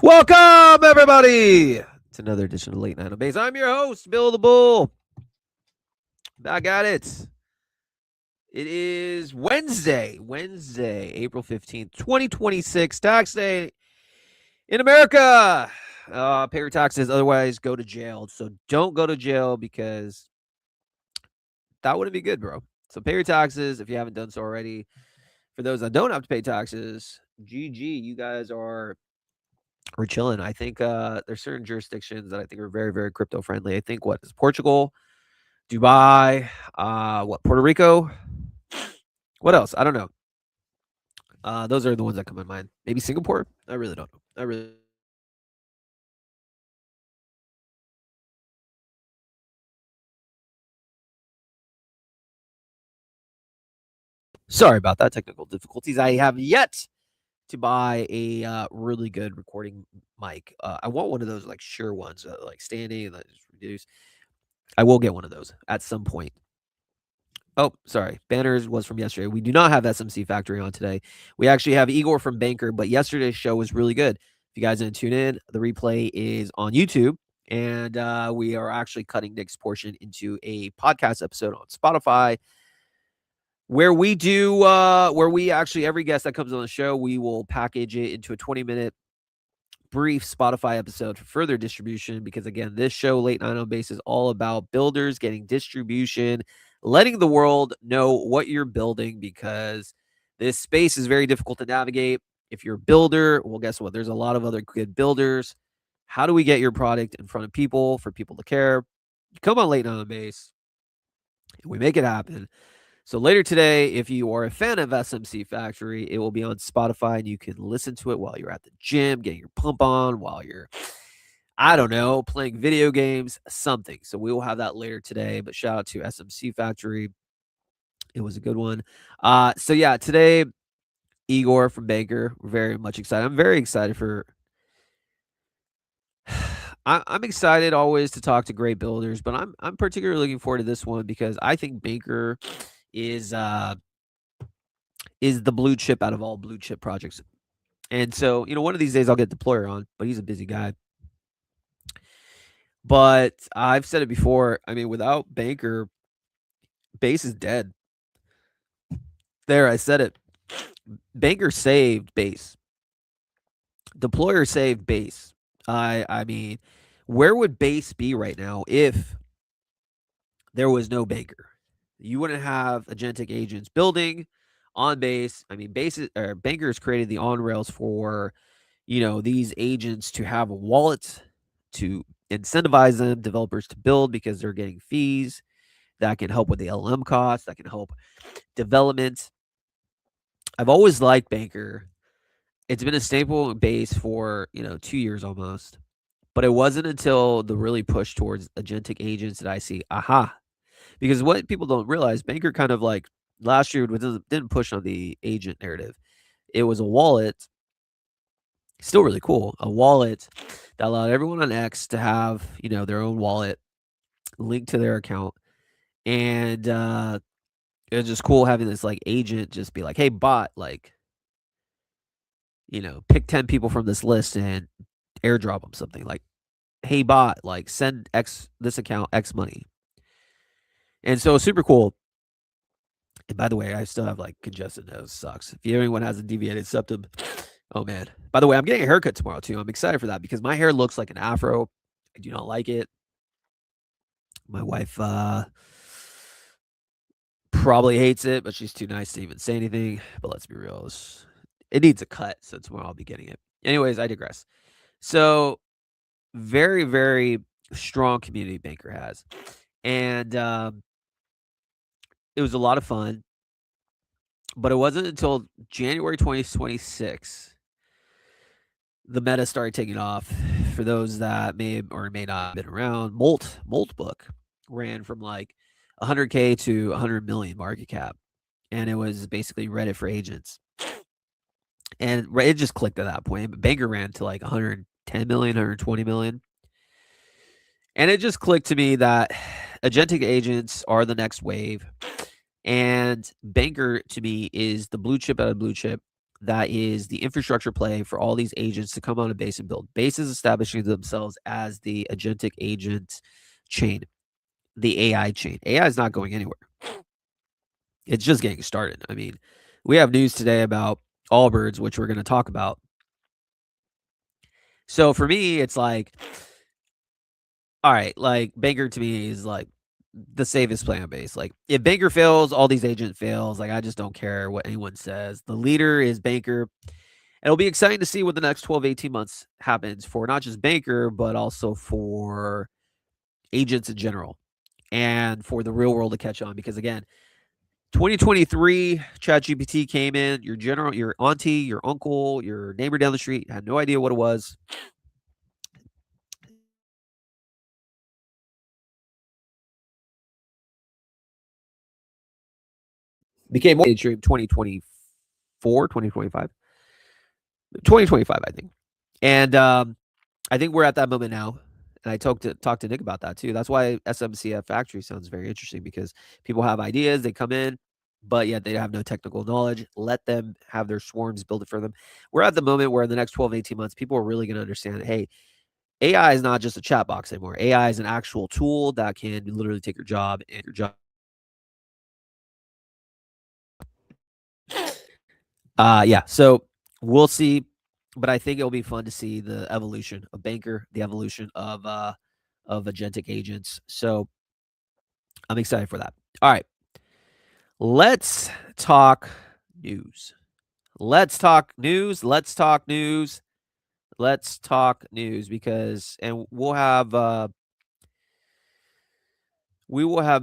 Welcome, everybody, to another edition of Late Night on Base. I'm your host, Bill the Bull. Back at it. It is Wednesday, April 15th, 2026, tax day in America. Pay your taxes, otherwise go to jail. So don't go to jail because that wouldn't be good, bro. So pay your taxes if you haven't done so already. For those that don't have to pay taxes, GG, you guys are we're chilling. I think there's certain jurisdictions that I think are very, very crypto friendly. I think what is Portugal, Dubai, Puerto Rico. What else? I don't know. Those are the ones that come in mind. Maybe Singapore. I really don't know. I really. Sorry about that technical difficulties. I have yet to buy a really good recording mic. I want one of those like Shure ones, like standing and just reduce. I will get one of those at some point. Oh, sorry. Banners was from yesterday. We do not have SMC Factory on today. We actually have Igor from Banker, but yesterday's show was really good. If you guys didn't tune in, the replay is on YouTube, and we are actually cutting Nick's portion into a podcast episode on Spotify, where we do, where we actually, every guest that comes on the show, we will package it into a 20-minute brief Spotify episode for further distribution. Because again, this show, Late Night on Base, is all about builders getting distribution, letting the world know what you're building, because this space is very difficult to navigate. If you're a builder, well, guess what? There's a lot of other good builders. How do we get your product in front of people for people to care? You come on Late Night on Base, and we make it happen. So later today, if you are a fan of SMC Factory, it will be on Spotify, and you can listen to it while you're at the gym, getting your pump on, while you're, I don't know, playing video games, something. So we will have that later today. But shout out to SMC Factory. It was a good one. So yeah, today, Igor from Baker, we're very much excited. I'm very excited for. I'm excited always to talk to great builders, but I'm particularly looking forward to this one because I think Baker is the blue chip out of all blue chip projects. And so, one of these days I'll get Deployer on, but he's a busy guy. But I've said it before. I mean, without Banker, Base is dead. There, I said it. Banker saved Base. Deployer saved Base. I mean, where would Base be right now if there was no Banker? You wouldn't have agentic agents building on Base. I mean, Bankers created the on rails for, these agents to have a wallet to incentivize them, developers to build, because they're getting fees that can help with the LLM costs, that can help development. I've always liked Banker. It's been a staple Base for, 2 years almost. But it wasn't until the really push towards agentic agents that I see, aha. Because what people don't realize, Banker kind of like last year didn't push on the agent narrative. It was a wallet, still really cool, a wallet that allowed everyone on X to have, their own wallet linked to their account. And it was just cool having this like agent just be like, hey, bot, like, pick 10 people from this list and airdrop them something. Like, hey, bot, like, send this account X money. And so super cool. And by the way, I still have like congested nose. Sucks. If anyone has a deviated septum, oh man. By the way, I'm getting a haircut tomorrow too. I'm excited for that because my hair looks like an afro. I do not like it. My wife probably hates it, but she's too nice to even say anything. But let's be real, it needs a cut, so tomorrow I'll be getting it. Anyways, I digress. So very, very strong community Banker has. And it was a lot of fun. But it wasn't until January 2026 the meta started taking off. For those that may or may not have been around, Molt book ran from like 100K to 100 million market cap. And it was basically Reddit for agents. And it just clicked at that point. But Banker ran to like 110 million, 120 million. And it just clicked to me that agentic agents are the next wave. And Banker to me is the blue chip out of blue chip. That is the infrastructure play for all these agents to come on a base and build. Base is establishing themselves as the agentic agent chain, the AI chain. AI is not going anywhere. It's just getting started. I mean, we have news today about Allbirds, which we're going to talk about. So for me, it's like, all right, like Banker to me is like the safest play on base. Like if Banker fails, all these agent fails. Like I just don't care what anyone says. The leader is Banker. And it'll be exciting to see what the next 12, 18 months happens for not just Banker, but also for agents in general and for the real world to catch on. Because again, 2023, ChatGPT came in, your auntie, your uncle, your neighbor down the street had no idea what it was. Became more mainstream 2024, 2025, 2025, I think. And I think we're at that moment now. And I talked to Nick about that too. That's why SMCF Factory sounds very interesting because people have ideas, they come in, but yet they have no technical knowledge. Let them have their swarms build it for them. We're at the moment where in the next 12, 18 months, people are really going to understand, hey, AI is not just a chat box anymore. AI is an actual tool that can literally take your job and your job. Yeah. So we'll see, but I think it'll be fun to see the evolution of Banker, the evolution of agentic agents. So I'm excited for that. All right, let's talk news. Let's talk news. Let's talk news. Let's talk news because, and we will have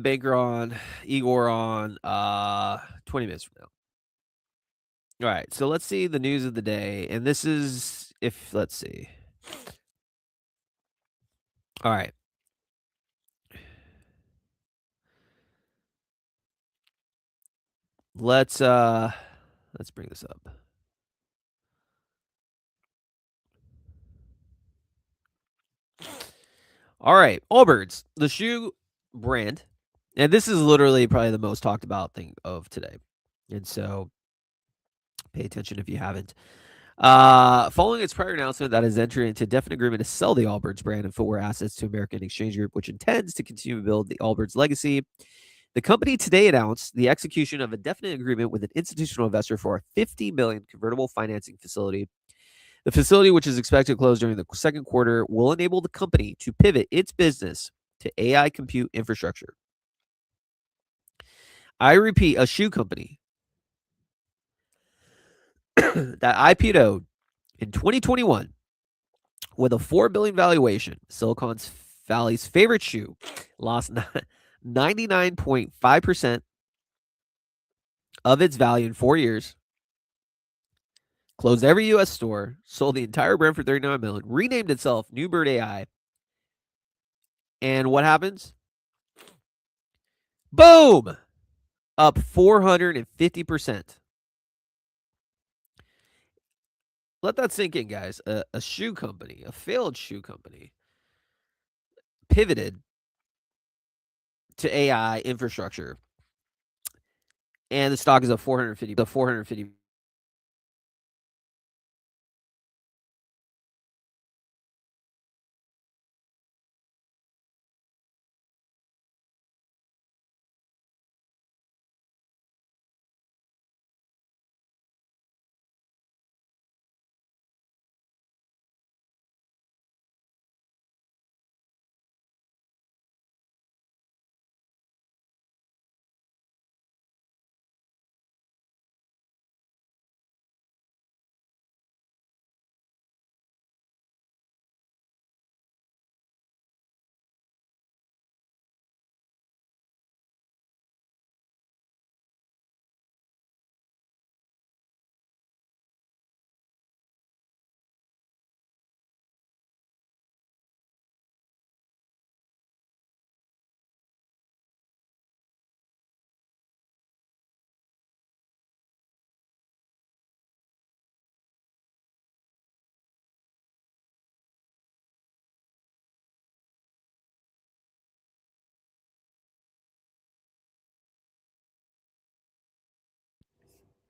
Banker on, Igor on 20 minutes from now. All right, so let's see the news of the day. And this is if let's see. All right. Let's bring this up. All right, Allbirds, the shoe brand. And this is literally probably the most talked about thing of today. And so pay attention if you haven't. Following its prior announcement that is entering into a definite agreement to sell the Allbirds brand and footwear assets to American Exchange Group, which intends to continue to build the Allbirds legacy, the company today announced the execution of a definite agreement with an institutional investor for a $50 million convertible financing facility. The facility, which is expected to close during the second quarter, will enable the company to pivot its business to AI compute infrastructure. I repeat, a shoe company that IPO'd in 2021 with a $4 billion valuation, Silicon Valley's favorite shoe, lost 99.5% of its value in 4 years, closed every US store, sold the entire brand for $39 million, renamed itself Newbird AI. And what happens? Boom! Up 450%. Let that sink in, guys. A shoe company, a failed shoe company, pivoted to AI infrastructure, and the stock is up 450. The 450.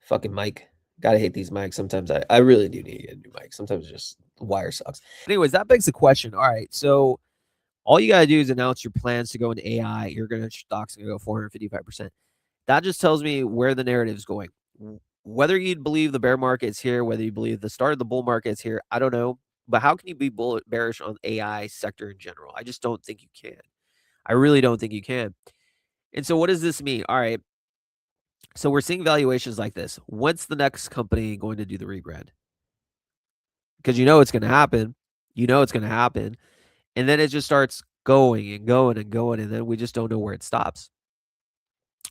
Fucking mic. Gotta hate these mics. Sometimes I really do need to get a new mic. Sometimes just the wire sucks. Anyways, that begs the question. All right, so all you gotta do is announce your plans to go into AI. Your stock's gonna go 455%. That just tells me where the narrative's going. Whether you believe the bear market's here, whether you believe the start of the bull market's here, I don't know. But how can you be bearish on AI sector in general? I just don't think you can. I really don't think you can. And so, what does this mean? All right. So we're seeing valuations like this. When's the next company going to do the rebrand? Because you know it's going to happen. You know it's going to happen. And then it just starts going and going and going. And then we just don't know where it stops.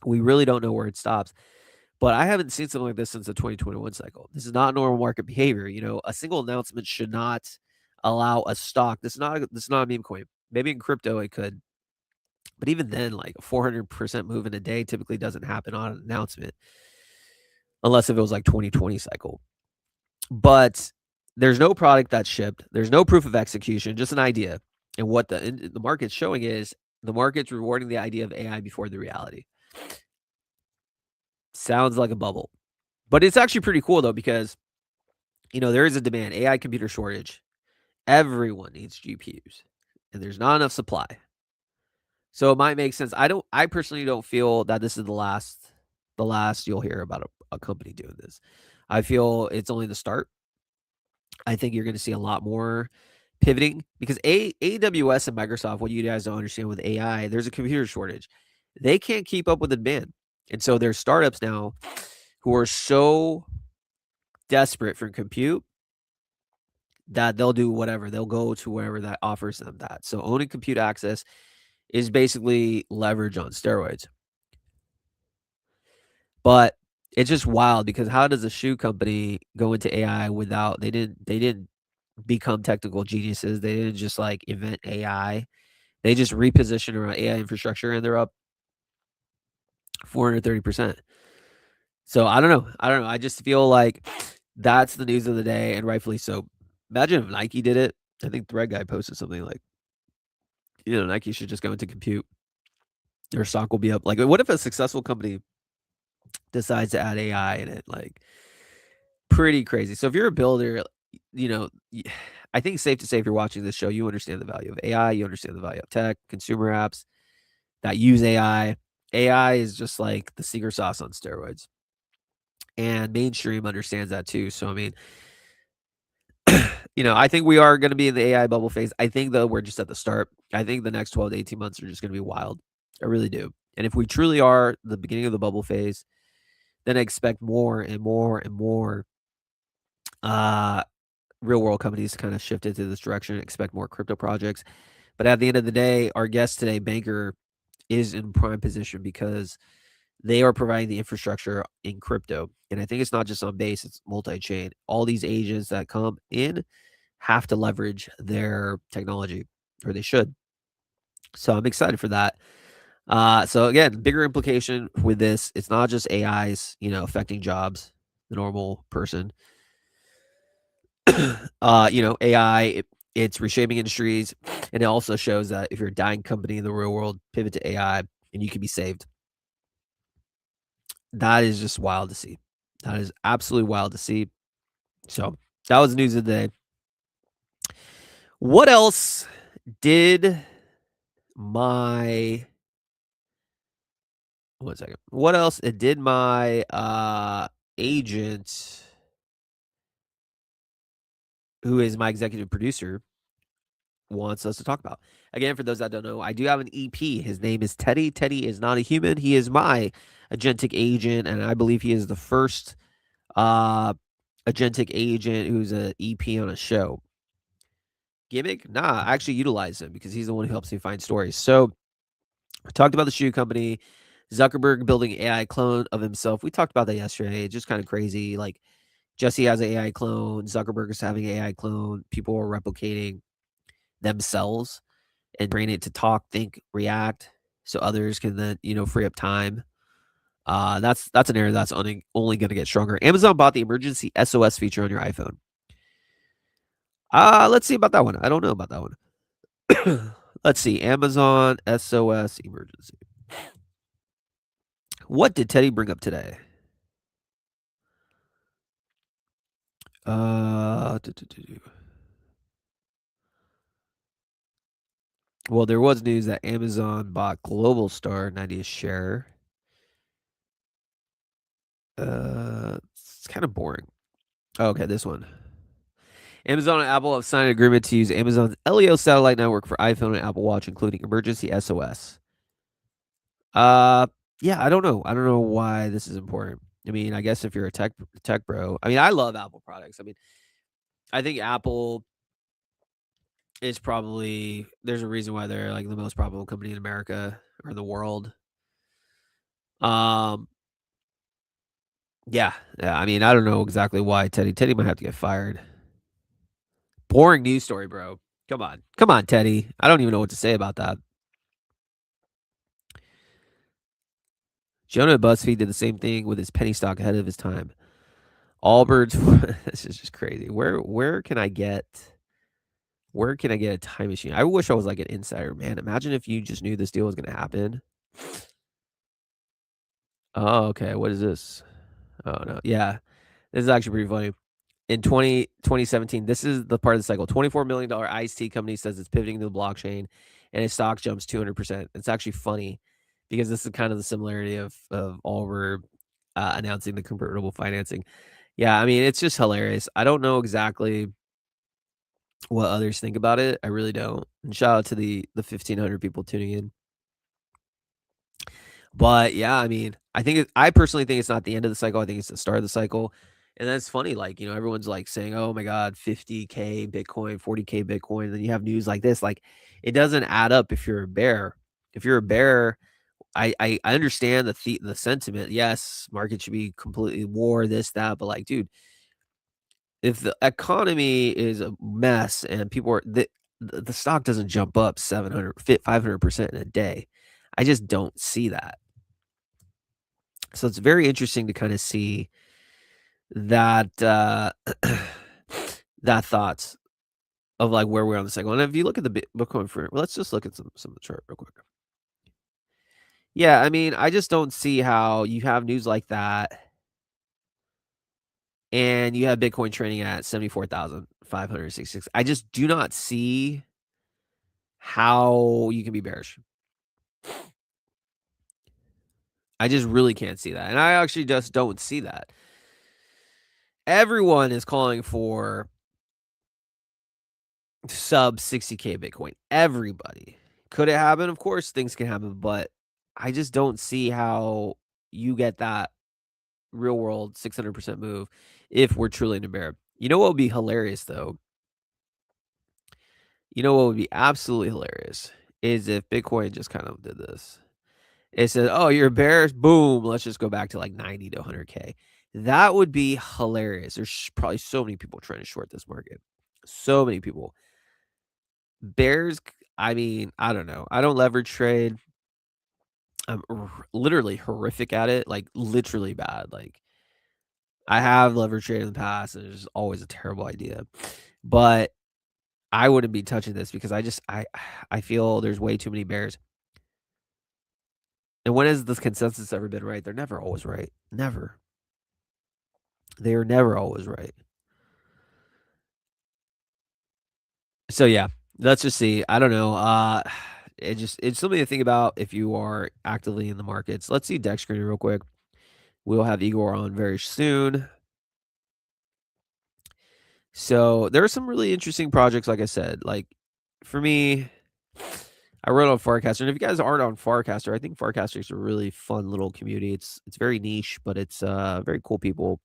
We really don't know where it stops. But I haven't seen something like this since the 2021 cycle. This is not normal market behavior. You know, a single announcement should not allow a stock. This is not a meme coin. Maybe in crypto it could. But even then, like a 400% move in a day typically doesn't happen on an announcement unless if it was like 2020 cycle. But there's no product that's shipped. There's no proof of execution, just an idea. And what the market's showing is the market's rewarding the idea of AI before the reality. Sounds like a bubble. But it's actually pretty cool though, because there is a demand, AI computer shortage. Everyone needs GPUs, and there's not enough supply. So it might make sense. I personally don't feel that this is the last you'll hear about a company doing this. I feel it's only the start. I think you're going to see a lot more pivoting because AWS and Microsoft, what you guys don't understand with AI, there's a computer shortage. They can't keep up with the demand. And so there's startups now who are so desperate for compute that they'll do whatever. They'll go to wherever that offers them that. So owning compute access is basically leverage on steroids. But it's just wild because how does a shoe company go into AI without they didn't become technical geniuses. They didn't just like invent AI. They just reposition around AI infrastructure and they're up 430%. So I don't know. I don't know. I just feel like that's the news of the day and rightfully so. Imagine if Nike did it. I think Thread guy posted something like, Nike should just go into compute. Their stock will be up. Like, what if a successful company decides to add AI in it? Like, pretty crazy. So if you're a builder, you know, I think it's safe to say if you're watching this show, you understand the value of AI, you understand the value of tech, consumer apps that use AI. AI is just like the secret sauce on steroids. And mainstream understands that too. So I mean, I think we are going to be in the AI bubble phase. I think though we're just at the start. I think the next 12 to 18 months are just going to be wild. I really do. And if we truly are the beginning of the bubble phase, then I expect more and more and more uh real world companies kind of shift into this direction, expect more crypto projects. But at the end of the day, our guest today, Banker, is in prime position because they are providing the infrastructure in crypto. And I think it's not just on base, it's multi-chain. All these agents that come in have to leverage their technology, or they should. So I'm excited for that. So again, bigger implication with this, it's not just AIs, affecting jobs, the normal person. AI, it's reshaping industries, and it also shows that if you're a dying company in the real world, pivot to AI, and you can be saved. That is just wild to see. That is absolutely wild to see. So that was news of the day. What else did my one second? What else did my agent, who is my executive producer, wants us to talk about? Again, for those that don't know, I do have an EP. His name is Teddy. Teddy is not a human. He is my agentic agent, and I believe he is the first agentic agent who's an EP on a show. Gimmick? Nah, I actually utilize him because he's the one who helps me find stories. So we talked about the shoe company, Zuckerberg building an AI clone of himself. We talked about that yesterday. It's just kind of crazy. Like Jesse has an AI clone, Zuckerberg is having an AI clone. People are replicating themselves and train it to talk, think, react, so others can then free up time. That's an area that's only going to get stronger. Amazon bought the emergency SOS feature on your iPhone. Let's see about that one. I don't know about that one. Let's see. Amazon SOS emergency. What did Teddy bring up today? Do, do, do, do. Well, there was news that Amazon bought Global Star 90 a share. It's kind of boring. Oh, okay, this one. Amazon and Apple have signed an agreement to use Amazon's LEO satellite network for iPhone and Apple Watch, including emergency SOS. Uh, yeah, I don't know. I don't know why this is important. I mean, I guess if you're a tech bro, I mean, I love Apple products. I mean, I think Apple is probably there's a reason why they're like the most profitable company in America or in the world. Um, yeah. I mean, I don't know exactly why Teddy might have to get fired. Boring news story, bro. Come on, Teddy. I don't even know what to say about that. Jonah at BuzzFeed did the same thing with his penny stock ahead of his time. Allbirds, this is just crazy. Where can I get a time machine? I wish I was like an insider, man. Imagine if you just knew this deal was going to happen. Oh, okay. What is this? Oh no, yeah, this is actually pretty funny. In 2017, this is the part of the cycle. $24 million IST company says it's pivoting to the blockchain, and its stock jumps 200%. It's actually funny because this is kind of the similarity of Allbird announcing the convertible financing. Yeah, I mean, it's just hilarious. I don't know exactly what others think about it. I really don't. And shout out to the 1,500 people tuning in. But yeah, I mean, I personally think it's not the end of the cycle. I think it's the start of the cycle. And that's funny. Like, everyone's like saying, oh my God, 50K Bitcoin, 40K Bitcoin. And then you have news like this. Like, it doesn't add up if you're a bear. If you're a bear, I understand the sentiment. Yes, market should be completely war, this, that. But like, dude, if the economy is a mess and people are the stock doesn't jump up 500% in a day. I just don't see that. So it's very interesting to kind of see that that thoughts of like where we're on the cycle. And if you look at the Bitcoin for let's just look at some of the chart real quick. Yeah, I mean, I just don't see how you have news like that and you have Bitcoin trading at 74,566. I just do not see how you can be bearish. I just really can't see that. And I actually just don't see that. Everyone is calling for sub 60K Bitcoin. Everybody. Could it happen? Of course, things can happen, but I just don't see how you get that real world 600% move if we're truly in a bear. You know what would be hilarious though? You know what would be absolutely hilarious is if Bitcoin just kind of did this. It says, "Oh, you're a bear. Boom. Let's just go back to like 90 to 100K." That would be hilarious. There's probably so many people trying to short this market. So many people. Bears, I mean, I don't know. I don't leverage trade. I'm literally horrific at it, like literally bad. Like I have leverage trade in the past, and it's always a terrible idea. But I wouldn't be touching this because I feel there's way too many bears. And when has this consensus ever been right? They're never always right. Never. They are never always right. So yeah, let's just see. I don't know. It's something to think about if you are actively in the markets. Let's see deck screening real quick. We'll have Igor on very soon. So there are some really interesting projects, like I said. Like for me, I wrote on Farcaster. And if you guys aren't on Farcaster, I think Farcaster is a really fun little community. It's very niche, but it's very cool people.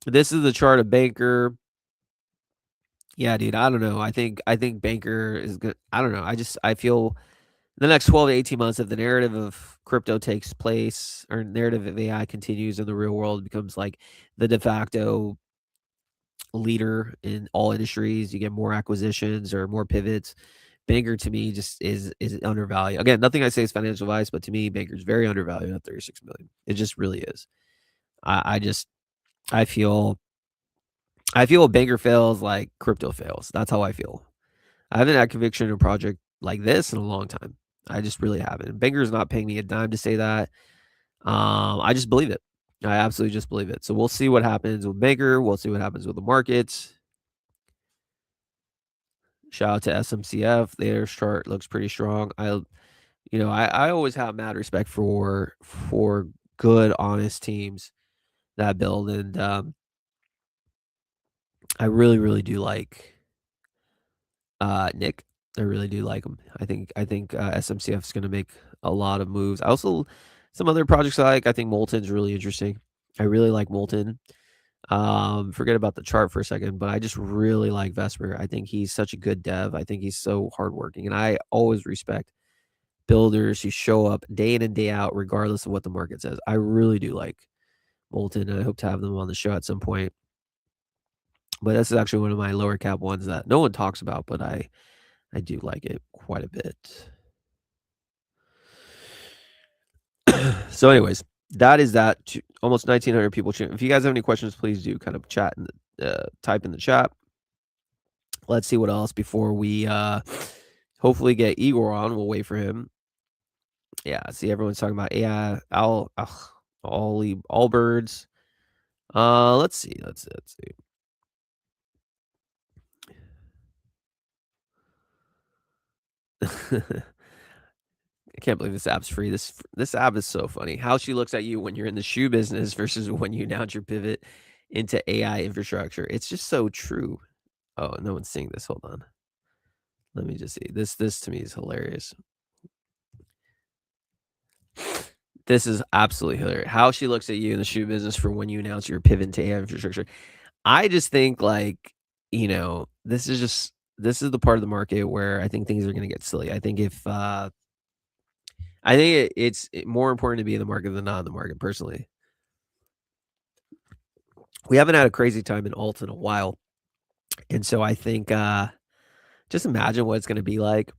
This is the chart of Banker. Yeah, dude. I don't know. I think Banker is good. I don't know. I feel the next 12 to 18 months, if the narrative of crypto takes place or narrative of AI continues in the real world, becomes like the de facto leader in all industries. You get more acquisitions or more pivots. Banker to me just is undervalued. Again, nothing I say is financial advice, but to me, Banker's very undervalued at 36 million. It just really is. I just I feel a Banker fails like crypto fails. That's how I feel. I haven't had conviction in a project like this in a long time. I just really haven't. Banker's not paying me a dime to say that. I just believe it. I absolutely just believe it. So we'll see what happens with Baker. We'll see what happens with the markets. Shout out to SMCF. Their chart looks pretty strong. I always have mad respect for good, honest teams that build, and I really, really do like Nick. I really do like him. I think SMCF is going to make a lot of moves. I also some other projects I like. I think Molten's really interesting. I really like Molten. Forget about the chart for a second, but I just really like Vesper. I think he's such a good dev. I think he's so hardworking, and I always respect builders who show up day in and day out, regardless of what the market says. I really do like Molten, and I hope to have them on the show at some point. But this is actually one of my lower cap ones that no one talks about, but I do like it quite a bit. So, anyways, that is that. Almost 1,900 people. If you guys have any questions, please do kind of chat and type in the chat. Let's see what else before we hopefully get Igor on. We'll wait for him. Yeah, see everyone's talking about AI, Allbirds. Let's see. Let's see. I can't believe this app's free. This app is so funny. How she looks at you when you're in the shoe business versus when you announce your pivot into AI infrastructure. It's just so true. Oh, no one's seeing this. Hold on. Let me just see. This to me is hilarious. This is absolutely hilarious. How she looks at you in the shoe business for when you announce your pivot to AI infrastructure. I just think this is the part of the market where I think things are going to get silly. I think if I think it's more important to be in the market than not in the market. Personally, we haven't had a crazy time in alt in a while, and so I think just imagine what it's going to be like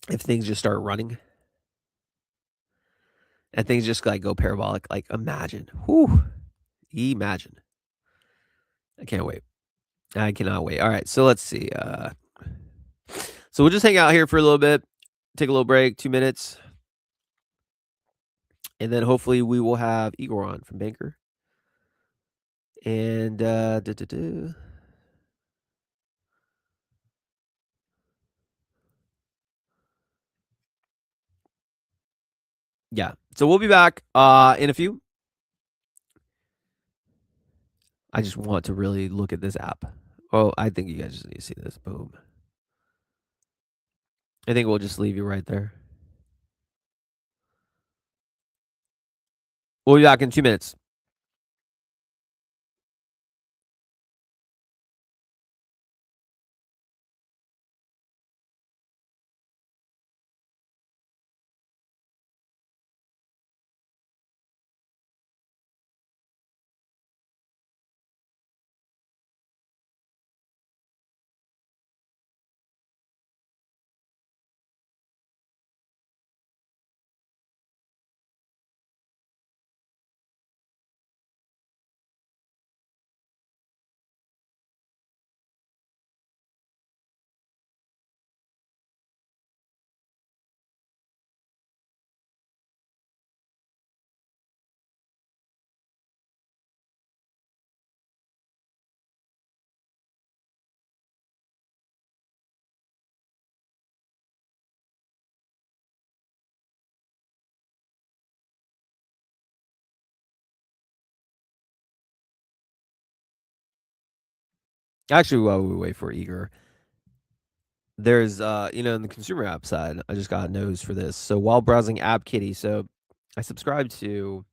if things just start running and things just like go parabolic. Like imagine, imagine. I can't wait. I cannot wait. All right, so let's see. So we'll just hang out here for a little bit, take a little break, 2 minutes, and then hopefully we will have Igor on from Banker. And yeah, so we'll be back in a few. I just want to really look at this app. Oh, I think you guys just need to see this. Boom. I think we'll just leave you right there. We'll be back in 2 minutes. Actually, while we wait for Igor, there's in the consumer app side, I just got news for this. So while browsing App Kitty, so I subscribe to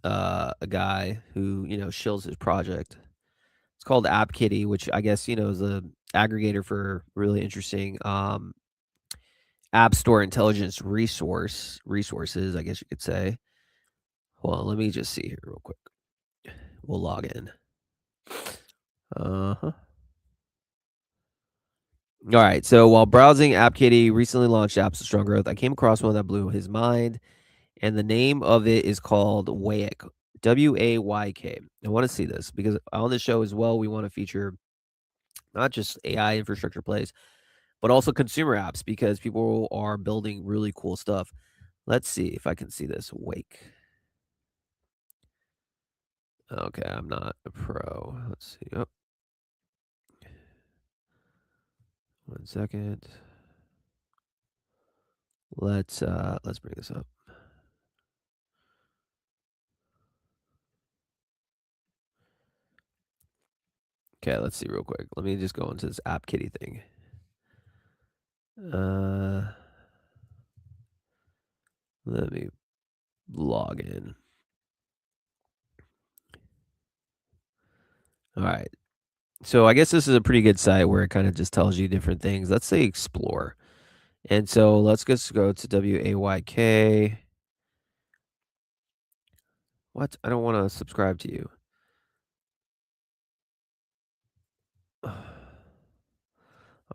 a guy who shills his project. It's called App Kitty, which I guess is a aggregator for really interesting app store intelligence resources, I guess you could say. Well, let me just see here real quick. We'll log in. Uh-huh. All right. So while browsing AppKitty recently launched apps of strong growth, I came across one that blew his mind, and the name of it is called Wayk. Wayk. I want to see this because on the show as well, we want to feature not just AI infrastructure plays, but also consumer apps because people are building really cool stuff. Let's see if I can see this. Wake. Okay, I'm not a pro. Let's see. Oh, 1 second. Let's bring this up. Okay, let's see real quick. Let me just go into this App Kitty thing. Let me log in. All right. So I guess this is a pretty good site where it kind of just tells you different things. Let's say explore. And so let's just go to WAYK. What? I don't want to subscribe to you. All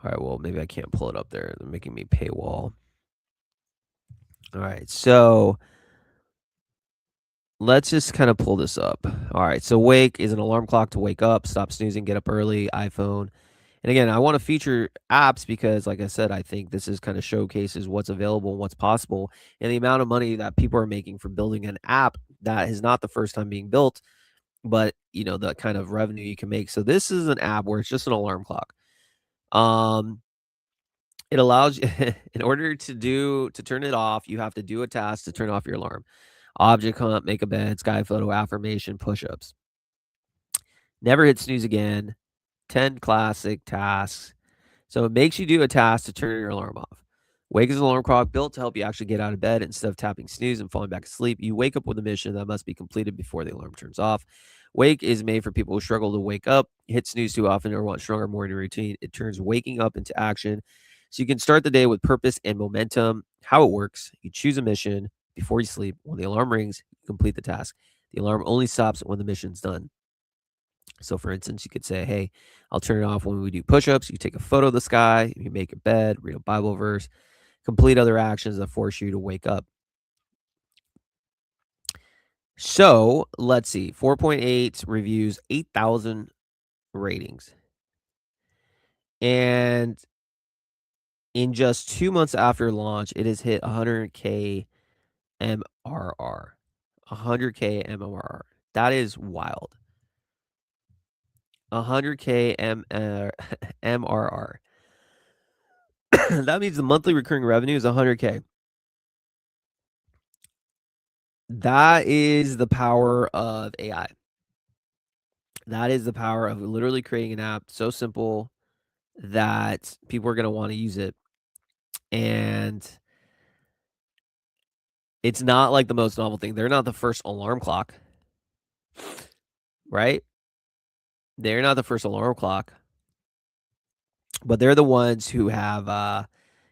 right, well, maybe I can't pull it up there. They're making me paywall. All right, so let's just kind of pull this up. All right, so Wake is an alarm clock to wake up, stop snoozing, get up early, iPhone. And again, I want to feature apps because, like I said, I think this is kind of showcases what's available and what's possible, and the amount of money that people are making for building an app that is not the first time being built, but the kind of revenue you can make. So this is an app where it's just an alarm clock. It allows you in order to turn it off, you have to do a task to turn off your alarm. Object hunt, make a bed, sky photo, affirmation, push-ups. Never hit snooze again. 10 classic tasks. So it makes you do a task to turn your alarm off. Wake is an alarm clock built to help you actually get out of bed instead of tapping snooze and falling back asleep. You wake up with a mission that must be completed before the alarm turns off. Wake is made for people who struggle to wake up, hit snooze too often, or want stronger morning routine. It turns waking up into action so you can start the day with purpose and momentum. How it works: you choose a mission before you sleep. When the alarm rings, you complete the task. The alarm only stops when the mission's done. So, for instance, you could say, hey, I'll turn it off when we do push ups. You take a photo of the sky, you make a bed, read a Bible verse, complete other actions that force you to wake up. So, let's see 4.8 reviews, 8,000 ratings. And in just 2 months after launch, it has hit 100K MRR. 100K MRR. That is wild. 100K MRR. That means the monthly recurring revenue is 100K. That is the power of AI. That is the power of literally creating an app so simple that people are going to want to use it. And it's not like the most novel thing. They're not the first alarm clock, right? They're not the first alarm clock, but they're the ones who have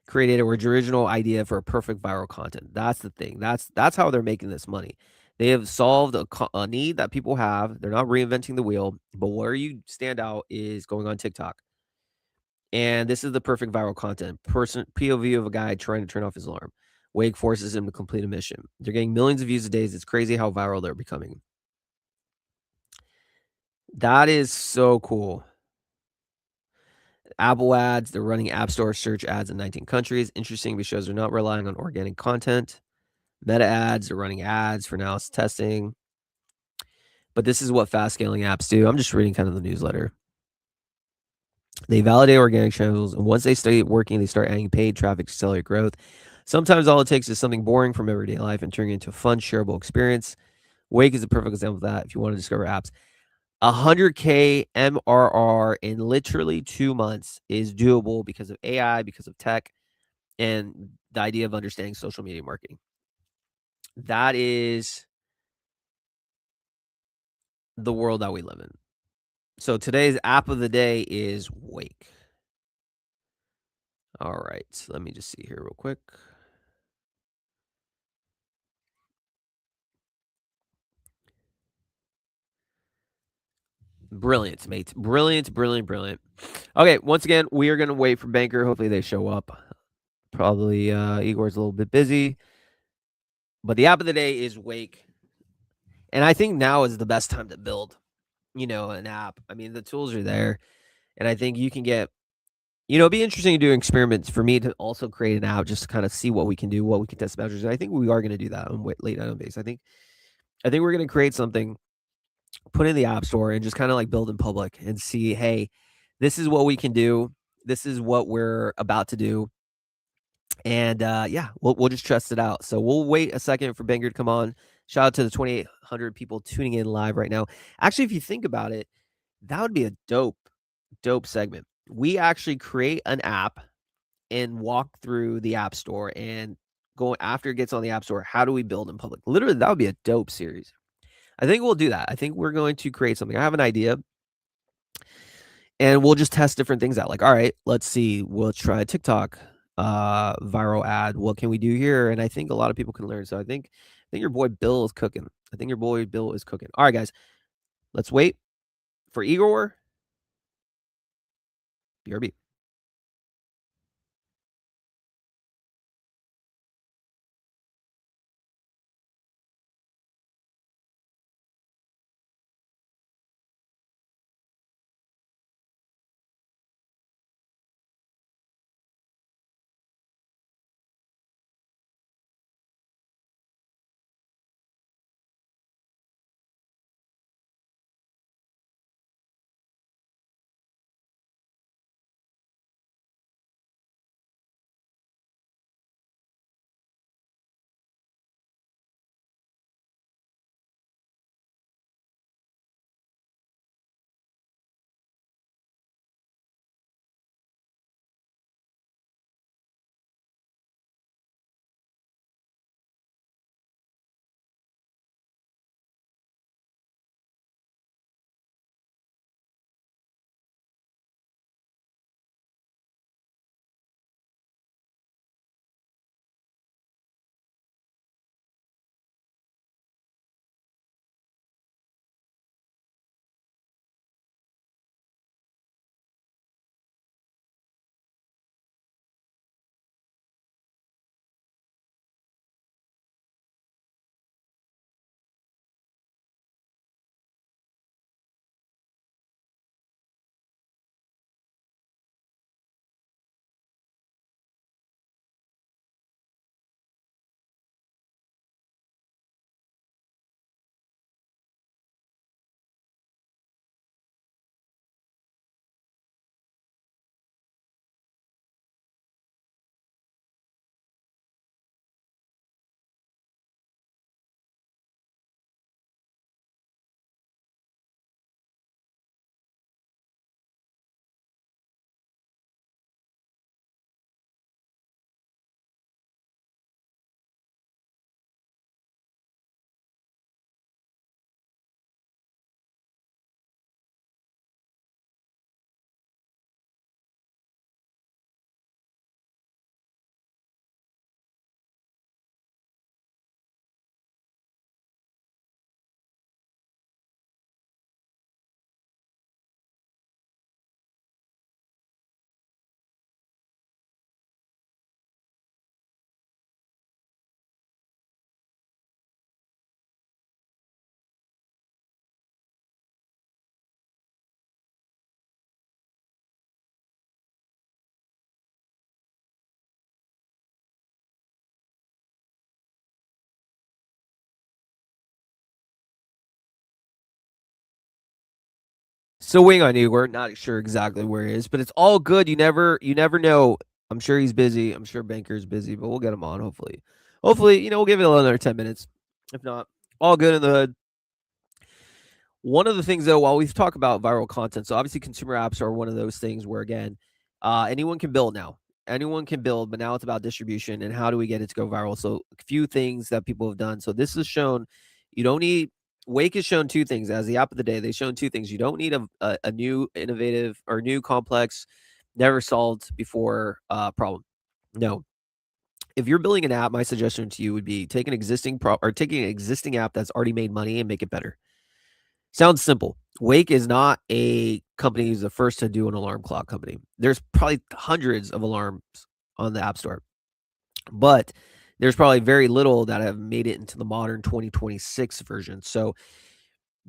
created a original idea for a perfect viral content. That's the thing. That's how they're making this money. They have solved a need that people have. They're not reinventing the wheel, but where you stand out is going on TikTok. And this is the perfect viral content. POV of a guy trying to turn off his alarm. Wake forces him to complete a mission. They're getting millions of views a day. It's crazy how viral they're becoming. That is so cool. Apple ads, they're running App Store search ads in 19 countries. Interesting because they're not relying on organic content. Meta ads, they're running ads for now. It's testing. But this is what fast scaling apps do. I'm just reading kind of the newsletter. They validate organic channels, and once they start working, they start adding paid traffic to accelerate growth. Sometimes all it takes is something boring from everyday life and turning it into a fun, shareable experience. Wake is a perfect example of that if you want to discover apps. 100K MRR in literally 2 months is doable because of AI, because of tech, and the idea of understanding social media marketing. That is the world that we live in. So today's app of the day is Wake. All right, let me just see here real quick. Brilliant, mate. Brilliant, brilliant, brilliant. Okay, once again, we are going to wait for Banker. Hopefully they show up. Probably Igor's a little bit busy. But the app of the day is Wake. And I think now is the best time to build, an app. I mean, the tools are there. And I think you can get It'd be interesting to do experiments for me to also create an app just to kind of see what we can do, what we can test measures. And I think we are going to do that on late night on base. I think we're going to create something, put it in the app store, and just kind of like build in public and see, hey, this is what we can do. This is what we're about to do. And yeah, we'll just test it out. So we'll wait a second for Banger to come on. Shout out to the 2,800 people tuning in live right now. Actually, if you think about it, that would be a dope segment. We actually create an app and walk through the app store and go after it gets on the app store. How do we build in public? Literally, that would be a dope series. I think we'll do that. I think we're going to create something. I have an idea and we'll just test different things out. Like, all right, let's see. We'll try TikTok viral ad. What can we do here? And I think a lot of people can learn. So I think your boy Bill is cooking. I think your boy Bill is cooking. All right, guys, let's wait for Igor. BRB. Still waiting on Igor. Not sure exactly where he is, but it's all good. You never know. I'm sure he's busy. I'm sure Banker's busy, but we'll get him on. Hopefully, we'll give it another 10 minutes. If not, all good in the hood. One of the things, though, while we've talked about viral content, so obviously consumer apps are one of those things where, again, anyone can build now. Anyone can build, but now it's about distribution and how do we get it to go viral. So, a few things that people have done. So, this is shown you don't need, Wake has shown two things as the app of the day. They've shown two things. You don't need a new innovative or new complex, never solved before problem. No. If you're building an app, my suggestion to you would be take an taking an existing app that's already made money and make it better. Sounds simple. Wake is not a company who's the first to do an alarm clock company. There's probably hundreds of alarms on the App Store, but there's probably very little that have made it into the modern 2026 version. So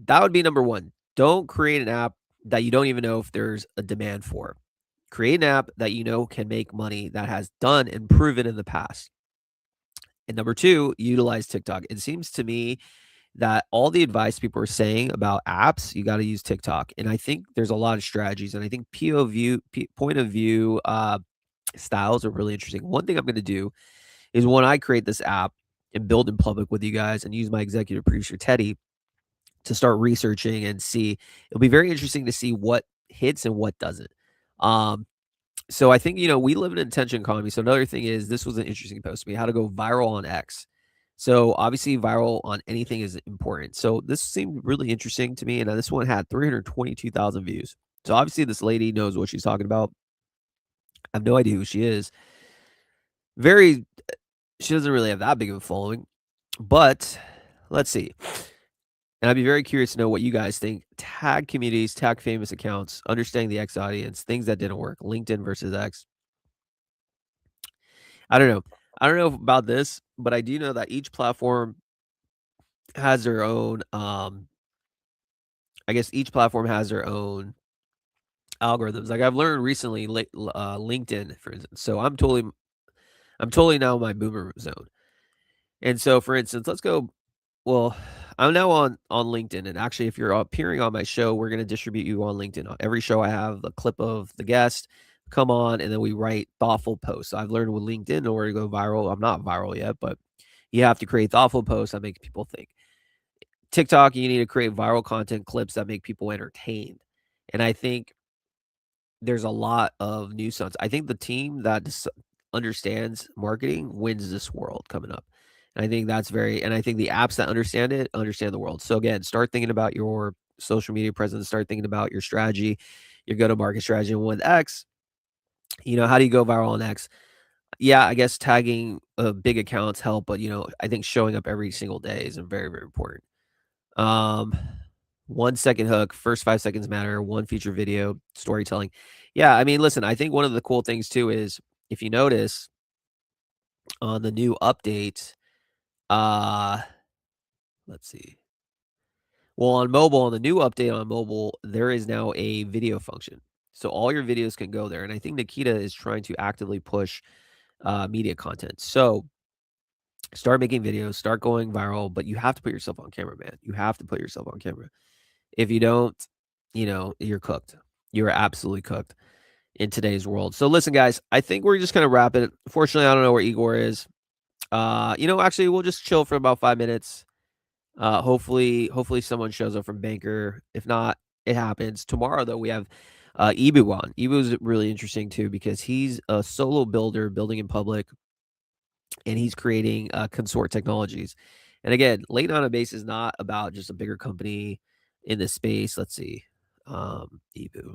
that would be number one. Don't create an app that you don't even know if there's a demand for. Create an app that you know can make money, that has done and proven in the past. And number 2, utilize TikTok. It seems to me that all the advice people are saying about apps, you gotta use TikTok, and I think there's a lot of strategies, and I think point of view, styles are really interesting. One thing I'm gonna do is when I create this app and build in public with you guys and use my executive producer, Teddy, to start researching and see, it'll be very interesting to see what hits and what doesn't. Um, so I think, we live in an attention economy. So another thing is, this was an interesting post to me, how to go viral on X. So obviously viral on anything is important. So this seemed really interesting to me. And this one had 322,000 views. So obviously this lady knows what she's talking about. I have no idea who she is. She doesn't really have that big of a following, but let's see. And I'd be very curious to know what you guys think. Tag communities, tag famous accounts, understanding the X audience, things that didn't work, LinkedIn versus X. I don't know. I don't know about this, but I do know that each platform has their own, I guess each platform has their own algorithms. Like I've learned recently, LinkedIn, for instance. So I'm totally now in my boomer zone. And so, for instance, let's go. Well, I'm now on LinkedIn, and actually, if you're appearing on my show, we're going to distribute you on LinkedIn. On every show, I have a clip of the guest come on, and then we write thoughtful posts. So I've learned with LinkedIn, in order to go viral, I'm not viral yet, but you have to create thoughtful posts that make people think. TikTok, you need to create viral content clips that make people entertained. And I think there's a lot of new sons. I think the team that understands marketing wins this world coming up. And I think and I think the apps that understand it understand the world. So again, start thinking about your social media presence, start thinking about your strategy, your go to market strategy. And with X, how do you go viral on X? Yeah, I guess tagging big accounts help, but I think showing up every single day is very, very important. Um, 1 second hook, first 5 seconds matter, one feature video, storytelling. Yeah, I mean, listen, I think one of the cool things too is, if you notice on the new update, uh, let's see. Well, on the new update on mobile, there is now a video function. So all your videos can go there. And I think Nikita is trying to actively push media content. So start making videos, start going viral, but you have to put yourself on camera, man. You have to put yourself on camera. If you don't, you're cooked. You're absolutely cooked in today's world. So listen, guys, I think we're just gonna wrap it. Fortunately, I don't know where Igor is. Actually, we'll just chill for about 5 minutes. Hopefully someone shows up from Banker. If not, it happens. Tomorrow, though, we have Ibu on. Ibu's really interesting too, because he's a solo builder building in public, and he's creating consort technologies. And again, late on a base is not about just a bigger company in this space. Let's see. Ibu.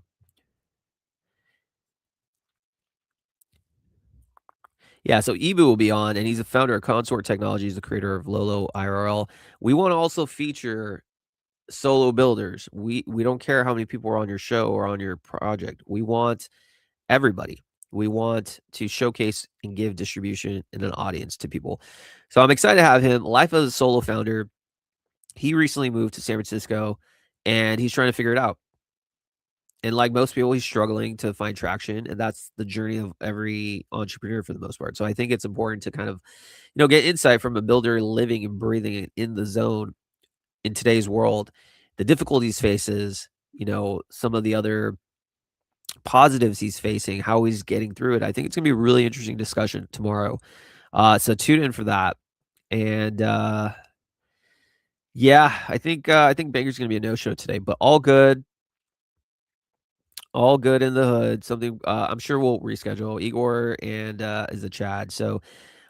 Yeah, so Ibu will be on, and he's the founder of Consort Technologies, the creator of Lolo IRL. We want to also feature solo builders. We don't care how many people are on your show or on your project. We want everybody. We want to showcase and give distribution and an audience to people. So I'm excited to have him. Life as a solo founder. He recently moved to San Francisco, and he's trying to figure it out. And like most people, he's struggling to find traction, and that's the journey of every entrepreneur for the most part. So I think it's important to kind of, get insight from a builder living and breathing in the zone in today's world, the difficulties faces, some of the other positives he's facing, how he's getting through it. I think it's gonna be a really interesting discussion tomorrow. So tune in for that. And yeah, I think Banger's gonna be a no-show today, but all good. All good in the hood. Something I'm sure we'll reschedule. Igor and is the Chad. So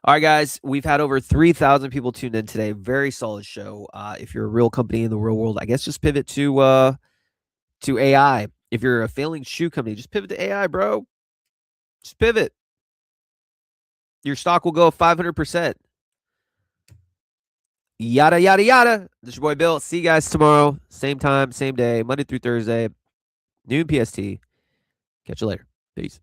all right, guys, we've had over 3,000 people tuned in today. Very solid show. If you're a real company in the real world, I guess just pivot to AI. If you're a failing shoe company, just pivot to AI, bro. Just pivot. Your stock will go 500%. Yada, yada, yada. This is your boy Bill. See you guys tomorrow. Same time, same day, Monday through Thursday, noon PST. Catch you later. Peace.